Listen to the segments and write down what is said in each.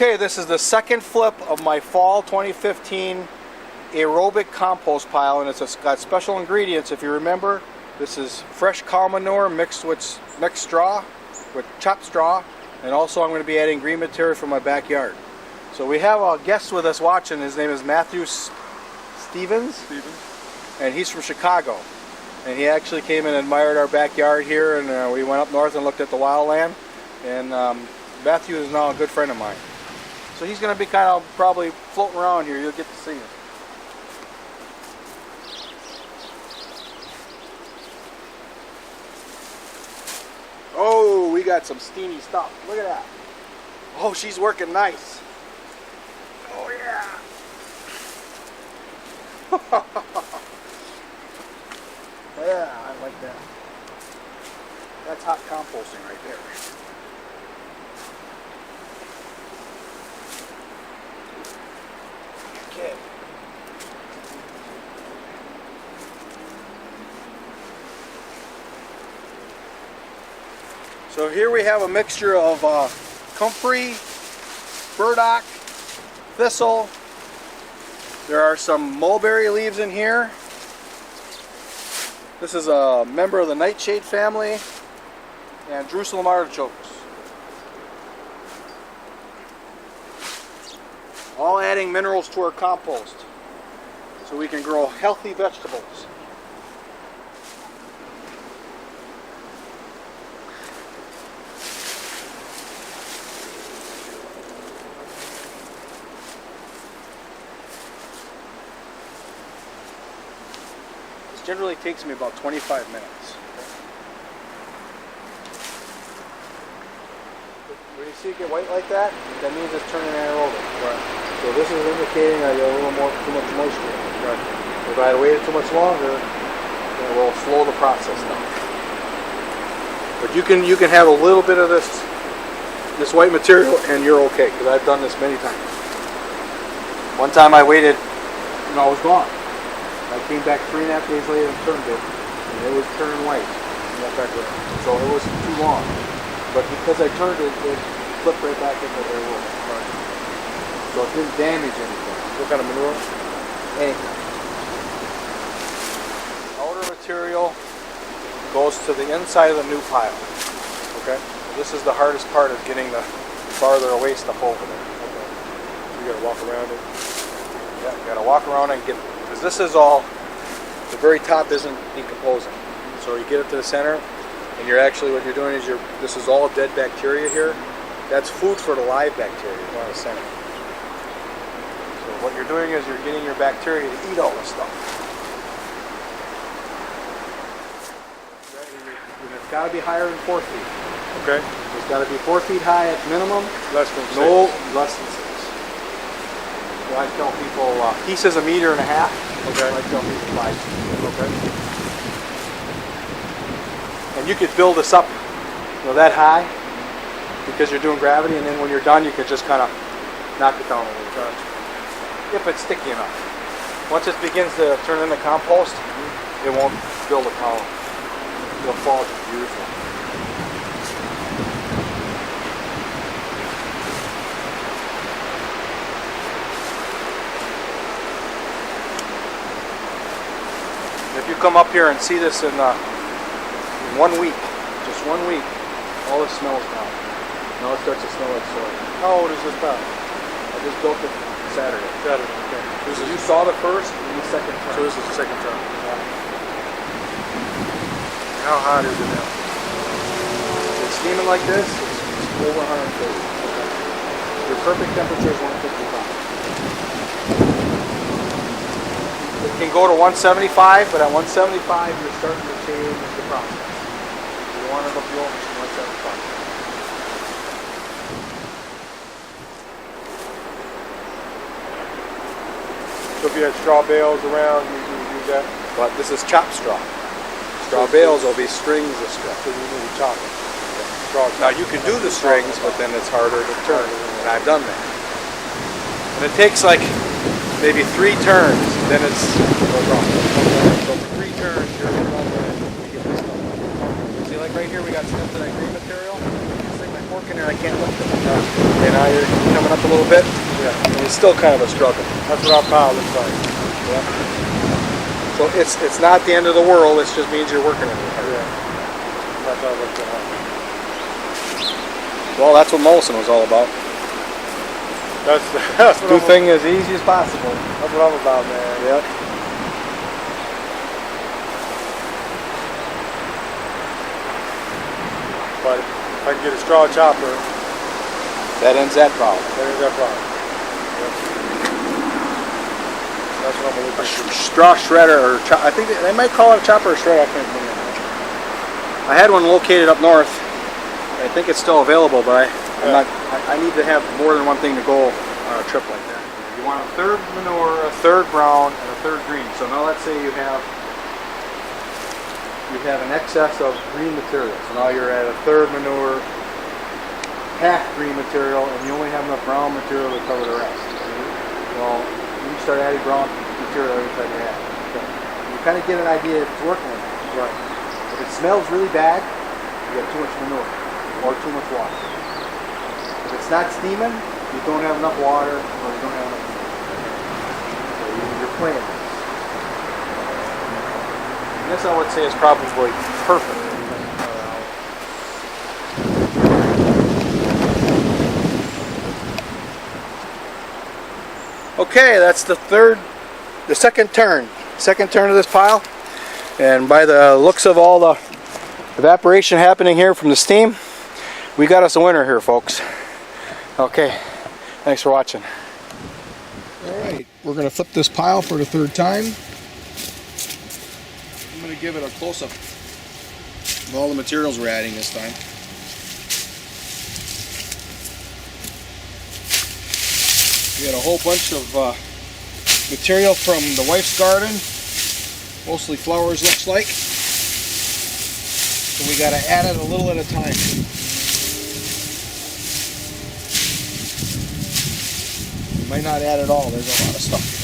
Okay, this is the second flip of my fall 2015 aerobic compost pile, and it's got special ingredients. If you remember, this is fresh cow manure mixed straw, with chopped straw, and also I'm going to be adding green material from my backyard. So we have a guest with us watching. His name is Matthew Stevens, and he's from Chicago. And he actually came and admired our backyard here, and we went up north and looked at the wildland. And Matthew is now a good friend of mine. So he's going to be kind of probably floating around here. You'll get to see him. Oh, we got some steamy stuff. Look at that. Oh, she's working nice. Oh, yeah. Yeah, I like that. That's hot composting right there. Okay. So here we have a mixture of comfrey, burdock, thistle. There are some mulberry leaves in here. This is a member of the nightshade family, and Jerusalem artichokes. All adding minerals to our compost so we can grow healthy vegetables. This generally takes me about 25 minutes. When you see it get white like that, that means it's turning anaerobic. Right. So this is indicating that you have a little more, too much moisture. Right. If I had waited too much longer, then it will slow the process down. But you can have a little bit of this white material and you're okay, because I've done this many times. One time I waited and I was gone. I came back 3.5 days later and turned it, and it was turning white. So it was too long. But because I turned it, it flipped right back into their world. Right. So it didn't damage anything. What kind of manure? Anything. Outer material goes to the inside of the new pile. Okay? So this is the hardest part of getting the farther away stuff over there. Okay. You gotta walk around it. Yeah, you gotta walk around and get it. Because this is all, the very top isn't decomposing. So you get it to the center, and you're actually, what you're doing is this is all dead bacteria here. That's food for the live bacteria down the center. So what you're doing is you're getting your bacteria to eat all this stuff. And it's got to be higher than 4 feet. Okay. It's got to be 4 feet high at minimum. Less than 6. No, less than 6. So I tell people pieces 1.5 meters. Okay. I tell people 5 feet. Okay. And you could build this up, that high, because you're doing gravity, and then when you're done, you can just kind of knock it down a little bit. If it's sticky enough. Once it begins to turn into compost, it won't build a column. It'll fall just beautiful. If you come up here and see this in 1 week, just 1 week, all the smell's gone. Now it starts to smell like soil. How old is this pile? I just built it Saturday. Okay. So you saw the first and the second turn. So this is the second turn. Yeah. How hot is it now? It's steaming like this, it's over 130. Okay. Your perfect temperature is 155. It can go to 175, but at 175 you're starting to change the process. You want it up low to 175. So if you had straw bales around, you use that? But this is chopped straw. Straw bales will be strings of straw. So you need to chop it. Now you can do the strings, but then it's harder to turn. And I've done that. And it takes like maybe 3 turns, then it's no problem. So for 3 turns, you're going to get this stuff. See, like right here, we got snips of that green material. It's like my working and I can't lift it. And now you're coming up a little bit. Yeah. And it's still kind of a struggle. That's what our pile looks like. Yeah. So it's not the end of the world. It just means you're working it. Yeah. That's how it looks like. Well, that's what Molson was all about. That's what Do things as easy as possible. That's what I'm about, man. Yep. But if I can get a straw chopper, That ends that problem. that is that problem. Yep. That's what I'm looking for. Straw shredder, or I think they might call it a chopper or shredder. I can't remember. I had one located up north. I think it's still available, but I need to have more than one thing to go on a trip like that. You want a third manure, a third brown, and a third green. So now let's say you have an excess of green material. So now you're at a third manure, half green material, and you only have enough brown material to cover the rest. Well, you start adding brown material every time you add. Okay. You kind of get an idea if it's working or not. Right. If it smells really bad, you got too much manure or too much water. If it's not steaming, you don't have enough water or you don't have enough steam. So you're playing this. And this I would say is probably perfect. Okay, that's the second turn of this pile. And by the looks of all the evaporation happening here from the steam, we got us a winner here, folks. Okay, thanks for watching. Alright, we're going to flip this pile for the third time. I'm going to give it a close-up of all the materials we're adding this time. We had a whole bunch of material from the wife's garden, mostly flowers looks like. So we got to add it a little at a time. Might not add it all, there's a lot of stuff.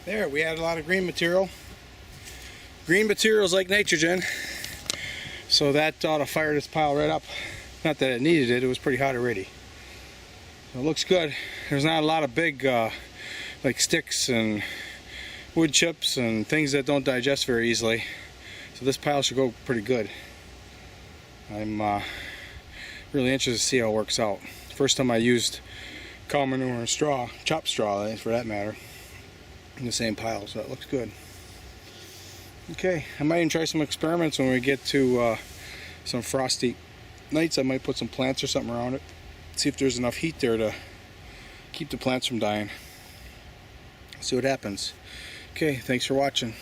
There, we added a lot of green material. Green materials like nitrogen. So that ought to fire this pile right up. Not that it needed it, it was pretty hot already. So it looks good. There's not a lot of big like sticks and wood chips and things that don't digest very easily. So this pile should go pretty good. I'm really interested to see how it works out. First time I used cow manure and straw, chopped straw for that matter, in the same pile, so it looks good. Okay, I might even try some experiments when we get to some frosty nights. I might put some plants or something around it, see if there's enough heat there to keep the plants from dying. See what happens. Okay, thanks for watching.